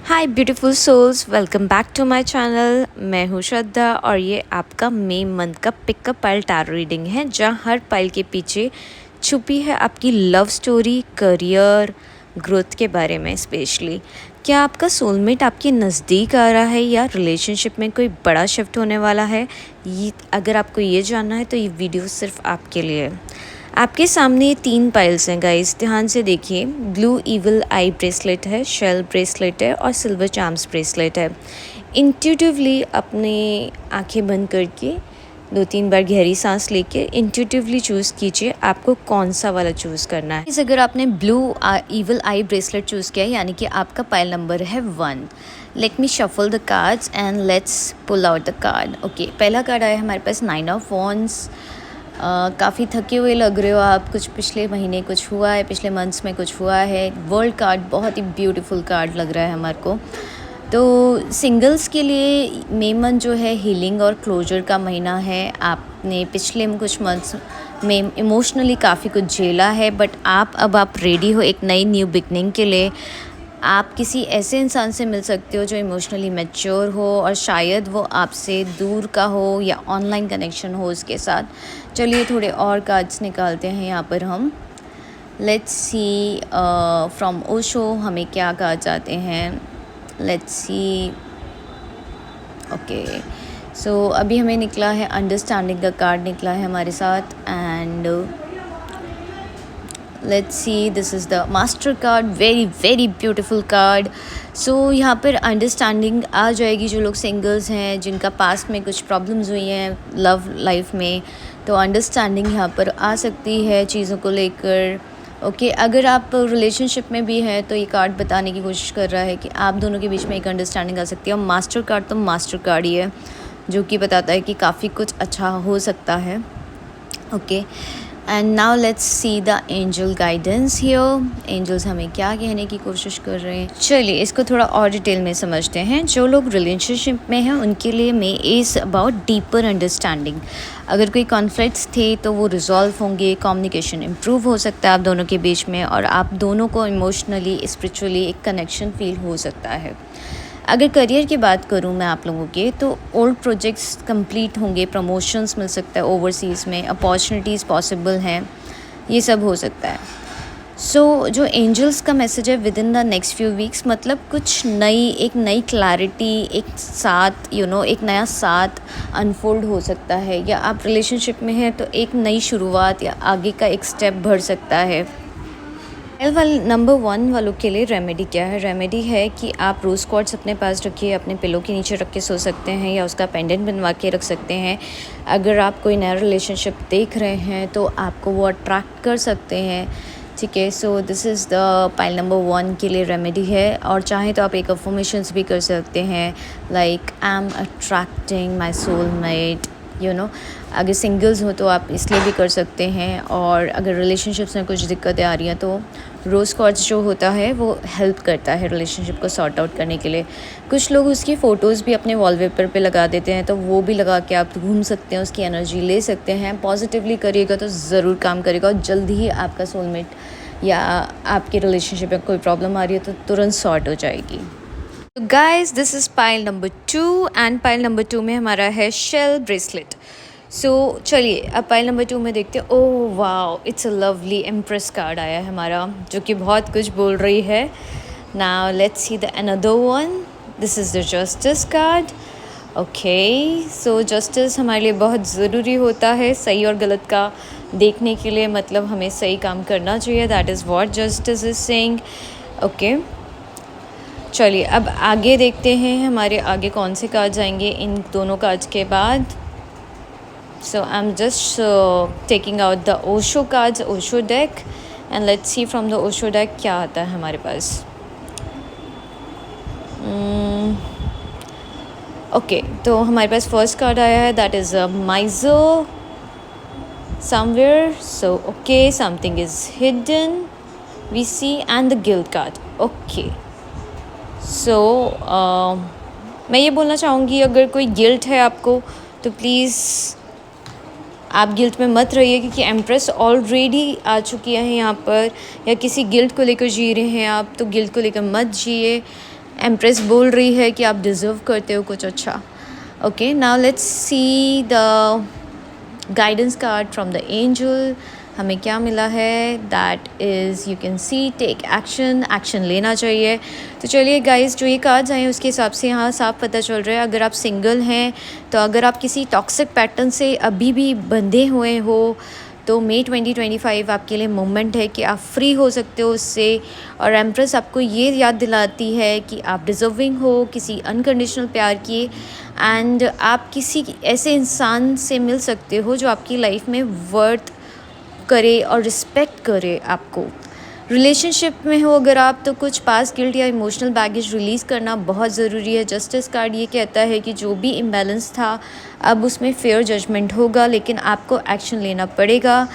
Hi beautiful souls, welcome back to my channel. मैं हूँ श्रद्धा और ये आपका मई मंथ का पिकअप पाइल टैरो रीडिंग है, जहाँ हर पाइल के पीछे छुपी है आपकी लव स्टोरी, करियर, ग्रोथ के बारे में। स्पेशली क्या आपका सोलमेट आपके नज़दीक आ रहा है या रिलेशनशिप में कोई बड़ा शिफ्ट होने वाला है, ये अगर आपको ये जानना है तो ये वीडियो सिर्फ आपके लिए है। आपके सामने 3 पाइल्स हैं गाइस, ध्यान से देखिए। ब्लू इविल आई ब्रेसलेट है, शेल ब्रेसलेट है और सिल्वर चार्म्स ब्रेसलेट है। इंट्यूटिवली अपने आंखें बंद करके 2-3 बार गहरी सांस लेके इंट्यूटिवली चूज़ कीजिए आपको कौन सा वाला चूज़ करना है। इस अगर आपने blue evil eye bracelet choose किया है यानी कि आपका पाइल नंबर है 1। Let me shuffle the cards and let's pull out the card. Okay, पहला कार्ड आया हमारे पास 9 ऑफ वॉन्ड्स। काफ़ी थके हुए लग रहे हो आप, कुछ पिछले महीने कुछ हुआ है, पिछले मंथ्स में कुछ हुआ है। वर्ल्ड कार्ड बहुत ही ब्यूटीफुल कार्ड लग रहा है हमारे को। तो सिंगल्स के लिए मई मंथ जो है हीलिंग और क्लोजर का महीना है। आपने पिछले कुछ मंथ्स में इमोशनली काफ़ी कुछ झेला है, बट आप रेडी हो एक नई न्यू बिगनिंग के लिए। आप किसी ऐसे इंसान से मिल सकते हो जो इमोशनली मैच्योर हो और शायद वो आपसे दूर का हो या ऑनलाइन कनेक्शन हो उसके साथ। चलिए थोड़े और कार्ड्स निकालते हैं यहाँ पर हम। लेट्स सी फ्रॉम ओशो हमें क्या कार्ड्स आते हैं। Let's see. ओके, सो अभी हमें निकला है अंडरस्टैंडिंग का कार्ड निकला है हमारे साथ। And let's see, this is the master card, very very beautiful card. So यहाँ पर अंडरस्टैंडिंग आ जाएगी। जो लोग सिंगल्स हैं, जिनका पास्ट में कुछ प्रॉब्लम्स हुई हैं लव लाइफ में, तो अंडरस्टैंडिंग यहाँ पर आ सकती है चीज़ों को लेकर। ओके, अगर आप रिलेशनशिप में भी हैं तो ये कार्ड बताने की कोशिश कर रहा है कि आप दोनों के बीच में एक अंडरस्टैंडिंग आ सकती है। और मास्टर कार्ड तो मास्टर कार्ड ही है, जो कि बताता है कि काफ़ी कुछ अच्छा हो सकता है। Okay, and now let's see the angel guidance here. Angels हमें क्या कहने की कोशिश कर रहे हैं, चलिए इसको थोड़ा और डिटेल में समझते हैं। जो लोग रिलेशनशिप में हैं उनके लिए मे इज़ अबाउट डीपर अंडरस्टैंडिंग। अगर कोई कॉन्फ्लिक्ट्स थे तो वो रिजॉल्व होंगे, कम्युनिकेशन इम्प्रूव हो सकता है आप दोनों के बीच में, और आप दोनों को इमोशनली स्पिरिचुअली एक कनेक्शन फील हो सकता है। अगर करियर की बात करूं मैं आप लोगों के, तो ओल्ड प्रोजेक्ट्स कंप्लीट होंगे, प्रमोशंस मिल सकता है ओवरसीज़ में, अपॉर्चुनिटीज़ पॉसिबल हैं, ये सब हो सकता है। सो जो एंजल्स का मैसेज है with in the next few weeks, मतलब कुछ एक नई क्लैरिटी, एक साथ एक नया साथ अनफोल्ड हो सकता है। या आप रिलेशनशिप में हैं तो एक नई शुरुआत या आगे का एक स्टेप बढ़ सकता है। नंबर 1 वालों के लिए रेमेडी क्या है? रेमेडी है कि आप रोज़ क्वार्ट्स अपने पास रखिए, अपने पिलो के नीचे रख के सो सकते हैं या उसका पेंडेंट बनवा के रख सकते हैं। अगर आप कोई नया रिलेशनशिप देख रहे हैं तो आपको वो अट्रैक्ट कर सकते हैं, ठीक है। So this is the pile number 1 के लिए रेमेडी है। और चाहें तो आप एक अफर्मेशंस भी कर सकते हैं, like I am attracting my soulmate. अगर सिंगल्स हो तो आप इसलिए भी कर सकते हैं। और अगर रिलेशनशिप्स में कुछ दिक्कतें आ रही हैं तो रोज़ क्वार्ट्स जो होता है वो हेल्प करता है रिलेशनशिप को सॉर्ट आउट करने के लिए। कुछ लोग उसकी फ़ोटोज़ भी अपने वॉलपेपर पे लगा देते हैं, तो वो भी लगा के आप घूम सकते हैं, उसकी एनर्जी ले सकते हैं। पॉजिटिवली करिएगा तो ज़रूर काम करेगा और जल्दी ही आपका सोलमेट या आपके रिलेशनशिप में कोई प्रॉब्लम आ रही है तो तुरंत सॉर्ट हो जाएगी। तो guys, this is pile number 2 and pile number 2 में हमारा है शेल ब्रेसलेट। सो चलिए अब पाइल नंबर 2 में देखते हैं। Oh wow, it's a lovely empress card आया है हमारा, जो कि बहुत कुछ बोल रही है। Now let's see the another one. This is the justice card. Okay, so justice हमारे लिए बहुत ज़रूरी होता है, सही और गलत का देखने के लिए, मतलब हमें सही काम करना चाहिए। That is what justice is saying. Okay, चलिए अब आगे देखते हैं हमारे आगे कौन से कार्ड्स आएंगे इन दोनों कार्ड्स के बाद। So I am just taking out the Osho cards, Osho deck, and let's see from the Osho deck क्या आता है हमारे पास। ओके, तो हमारे पास फर्स्ट कार्ड आया है, that is a miser somewhere. So okay, something is hidden we see, and the guilt card. Okay, so मैं ये बोलना चाहूँगी, अगर कोई गिल्ट है आपको तो प्लीज़ आप गिल्ट में मत रहिए, क्योंकि एम्प्रेस ऑलरेडी आ चुकी है यहाँ पर। या किसी गिल्ट को लेकर जी रहे हैं आप तो गिल्ट को लेकर मत जिए। एम्प्रेस बोल रही है कि आप डिज़र्व करते हो कुछ अच्छा। Okay, now let's see the guidance card from the angel. हमें क्या मिला है? That is, you can see, take action, action लेना चाहिए। तो चलिए गाइस, जो ये कार्ड्स आए हैं उसके हिसाब से यहाँ साफ पता चल रहा है, अगर आप सिंगल हैं तो अगर आप किसी टॉक्सिक पैटर्न से अभी भी बंधे हुए हो तो मई 2025 आपके लिए मोमेंट है कि आप फ्री हो सकते हो उससे। और एम्प्रेस आपको ये याद दिलाती है कि आप डिज़र्विंग हो किसी अनकंडीशनल प्यार की, एंड आप किसी ऐसे इंसान से मिल सकते हो जो आपकी लाइफ में वर्थ करे और रिस्पेक्ट करे आपको। रिलेशनशिप में हो अगर आप, तो कुछ पास गिल्ट या इमोशनल बैगेज रिलीज़ करना बहुत ज़रूरी है। जस्टिस कार्ड ये कहता है कि जो भी इम्बैलेंस था अब उसमें फेयर जजमेंट होगा, लेकिन आपको एक्शन लेना पड़ेगा।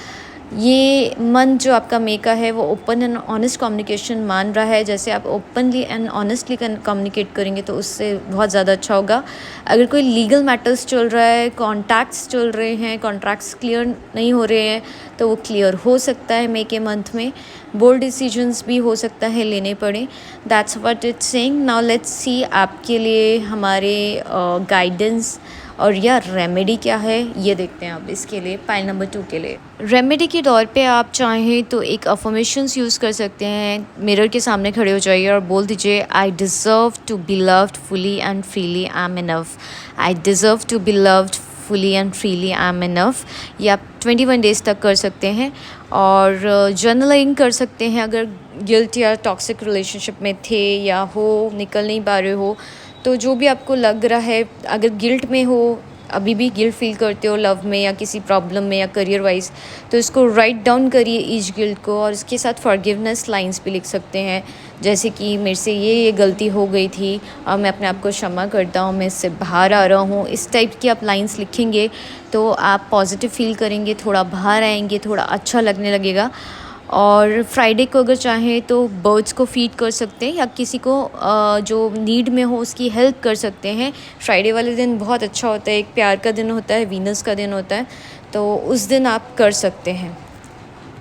ये मन जो आपका मेका है वो ओपन एंड ऑनेस्ट कम्युनिकेशन मान रहा है। जैसे आप ओपनली एंड ऑनेस्टली कम्युनिकेट करेंगे तो उससे बहुत ज़्यादा अच्छा होगा। अगर कोई लीगल मैटर्स चल रहा है, कॉन्टैक्ट्स चल रहे हैं, कॉन्ट्रैक्ट्स क्लियर नहीं हो रहे हैं, तो वो क्लियर हो सकता है मई के मंथ में। बोल्ड डिसीजंस भी हो सकता है लेने पड़े। That's what it's saying. Now let's सी आपके लिए हमारे गाइडेंस और या रेमेडी क्या है ये देखते हैं। अब इसके लिए पाइल नंबर 2 के लिए रेमेडी के तौर पे आप चाहें तो एक अफर्मेशंस यूज़ कर सकते हैं। मिरर के सामने खड़े हो जाइए और बोल दीजिए, I deserve to be loved fully and freely, I am enough. I deserve to be loved fully and freely, I am enough. ये आप 21 डेज़ तक कर सकते हैं। और जर्नलिंग कर सकते हैं अगर गिल्ट या टॉक्सिक रिलेशनशिप में थे या हो, निकल नहीं पा रहे हो, तो जो भी आपको लग रहा है, अगर गिल्ट में हो, अभी भी गिल्ट फील करते हो लव में या किसी प्रॉब्लम में या करियर वाइज, तो इसको राइट डाउन करिए ईच गिल्ट को, और इसके साथ फॉरगिवनेस लाइंस भी लिख सकते हैं, जैसे कि मेरे से ये गलती हो गई थी और मैं अपने आप को क्षमा करता हूँ, मैं इससे बाहर आ रहा हूँ। इस टाइप की आप लाइंस लिखेंगे तो आप पॉजिटिव फील करेंगे, थोड़ा बाहर आएंगे, थोड़ा अच्छा लगने लगेगा। और फ्राइडे को अगर चाहें तो बर्ड्स को फीड कर सकते हैं या किसी को जो नीड में हो उसकी हेल्प कर सकते हैं। फ्राइडे वाले दिन बहुत अच्छा होता है, एक प्यार का दिन होता है, वीनस का दिन होता है, तो उस दिन आप कर सकते हैं।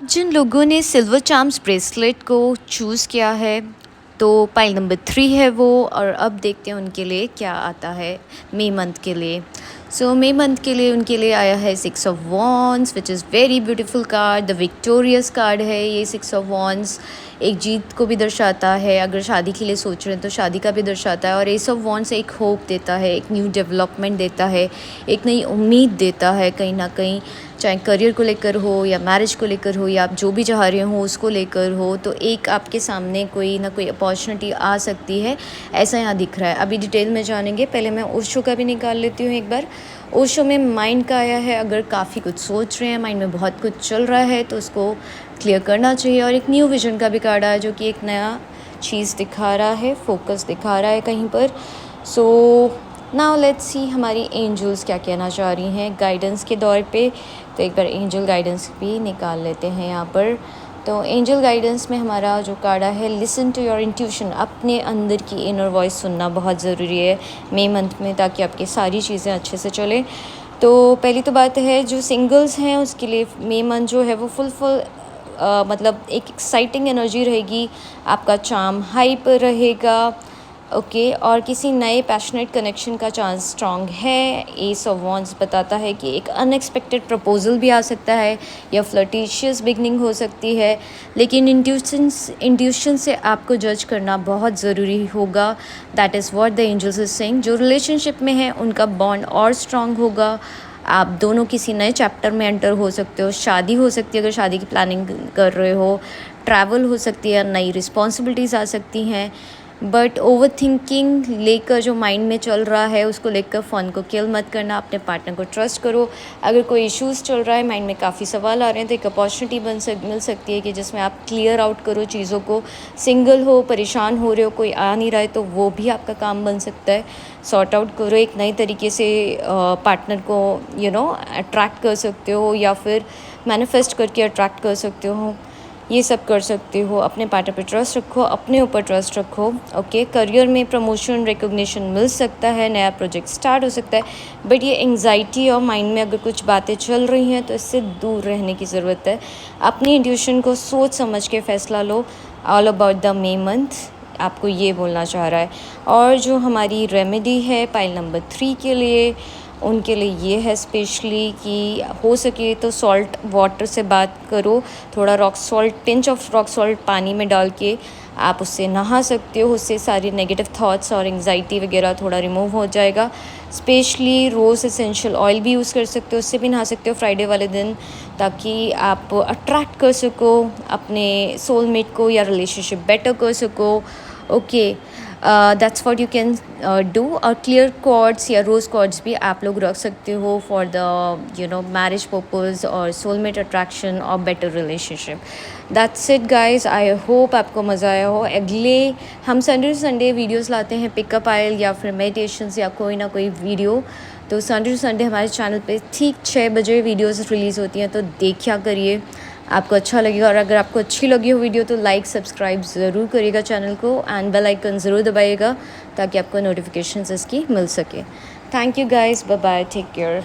जिन लोगों ने सिल्वर चार्म्स ब्रेसलेट को चूज़ किया है तो पाइल नंबर 3 है वो, और अब देखते हैं उनके लिए क्या आता है मई मंथ के लिए। सो मई मंथ के लिए उनके लिए आया है 6 of wands, which is very beautiful card. The victorious card है ये 6 ऑफ वॉन्ड्स, एक जीत को भी दर्शाता है, अगर शादी के लिए सोच रहे हैं तो शादी का भी दर्शाता है। और एस ऑफ वॉन्ड्स एक होप देता है, एक न्यू डेवलपमेंट देता है, एक नई उम्मीद देता है कहीं ना कहीं, चाहे करियर को लेकर हो या मैरिज को लेकर हो या आप जो भी चाह रहे हो उसको लेकर हो, तो एक आपके सामने कोई ना कोई अपॉर्चुनिटी आ सकती है, ऐसा यहाँ दिख रहा है। अभी डिटेल में जानेंगे, पहले मैं ओशो का भी निकाल लेती हूँ एक बार। ओशो में माइंड का आया है, अगर काफ़ी कुछ सोच रहे हैं, माइंड में बहुत कुछ चल रहा है तो उसको क्लियर करना चाहिए। और एक न्यू विजन का भी कार्ड आया जो कि एक नया चीज़ दिखा रहा है, फोकस दिखा रहा है कहीं पर। सो नाउ लेट्स सी हमारी एंजल्स क्या कहना चाह रही हैं गाइडेंस के दौर पे। तो एक बार एंजल गाइडेंस भी निकाल लेते हैं यहाँ पर। तो एंजल गाइडेंस में हमारा जो कार्ड है, लिसन टू योर इंट्यूशन, अपने अंदर की इनर वॉइस सुनना बहुत ज़रूरी है मई मंथ में, ताकि आपकी सारी चीज़ें अच्छे से चलें। तो पहली तो बात है, जो सिंगल्स हैं उसके लिए मई मंथ जो है वो फुल मतलब एक एक्साइटिंग एनर्जी रहेगी, आपका चार्म हाई पर रहेगा। ओके, और किसी नए पैशनेट कनेक्शन का चांस स्ट्रॉन्ग है। एस ऑफ वॉन्ड्स बताता है कि एक अनएक्सपेक्टेड प्रपोजल भी आ सकता है या फ्लर्टिशियस बिगनिंग हो सकती है, लेकिन इंट्यूशन से आपको जज करना बहुत ज़रूरी होगा। That is what the angels is saying. जो रिलेशनशिप में है उनका बॉन्ड और स्ट्रॉन्ग होगा, आप दोनों किसी नए चैप्टर में एंटर हो सकते हो, शादी हो सकती है अगर शादी की प्लानिंग कर रहे हो, ट्रैवल हो सकती है, नई रिस्पॉन्सिबिलिटीज़ आ सकती हैं। बट ओवर थिंकिंग लेकर जो माइंड में चल रहा है उसको लेकर फ़न को किल मत करना, अपने पार्टनर को ट्रस्ट करो। अगर कोई इश्यूज़ चल रहा है, माइंड में काफ़ी सवाल आ रहे हैं, तो एक अपॉर्चुनिटी मिल सकती है कि जिसमें आप क्लियर आउट करो चीज़ों को। सिंगल हो, परेशान हो रहे हो, कोई आ नहीं रहा है, तो वो भी आपका काम बन सकता है। सॉर्ट आउट करो, एक नई तरीके से पार्टनर को अट्रैक्ट कर सकते हो या फिर मैनिफेस्ट करके अट्रैक्ट कर सकते हो, ये सब कर सकते हो। अपने पार्टनर पे ट्रस्ट रखो, अपने ऊपर ट्रस्ट रखो। ओके, करियर में प्रमोशन रिकॉग्निशन मिल सकता है, नया प्रोजेक्ट स्टार्ट हो सकता है, बट ये एंग्जाइटी और माइंड में अगर कुछ बातें चल रही हैं तो इससे दूर रहने की ज़रूरत है। अपनी इंट्यूशन को सोच समझ के फ़ैसला लो। All about the May month, आपको ये बोलना चाह रहा है। और जो हमारी रेमेडी है पाइल नंबर 3 के लिए, उनके लिए ये है स्पेशली कि हो सके तो सॉल्ट वाटर से बात करो, थोड़ा rock salt, pinch of rock salt पानी में डाल के आप उससे नहा सकते हो। उससे सारी नेगेटिव थॉट्स और एंग्जाइटी वगैरह थोड़ा रिमूव हो जाएगा। स्पेशली रोज़ एसेंशियल ऑयल भी यूज़ कर सकते हो, उससे भी नहा सकते हो फ्राइडे वाले दिन, ताकि आप अट्रैक्ट कर सको अपने सोलमेट को या रिलेशनशिप बेटर कर सको। Okay, that's what you can do. और क्लियर कॉर्ड्स या रोज़ कॉर्ड्स भी आप लोग रख सकते हो फॉर द मैरिज पर्पज़ और सोलमेट अट्रैक्शन और better relationship. That's it guys, I hope आपको मज़ा आया हो। अगले हम संडे टू संडे वीडियोस लाते हैं, पिकअप आयल या फिर मेडिटेशंस या कोई ना कोई वीडियो। तो संडे टू संडे हमारे चैनल पे ठीक 6 बजे वीडियोस रिलीज़ होती हैं, तो देखा करिए, आपको अच्छा लगेगा। और अगर आपको अच्छी लगी हो वीडियो तो लाइक सब्सक्राइब ज़रूर करिएगा चैनल को, एंड बेल आइकन ज़रूर दबाइएगा ताकि आपको नोटिफिकेशंस इसकी मिल सके। Thank you guys, bye bye, take care.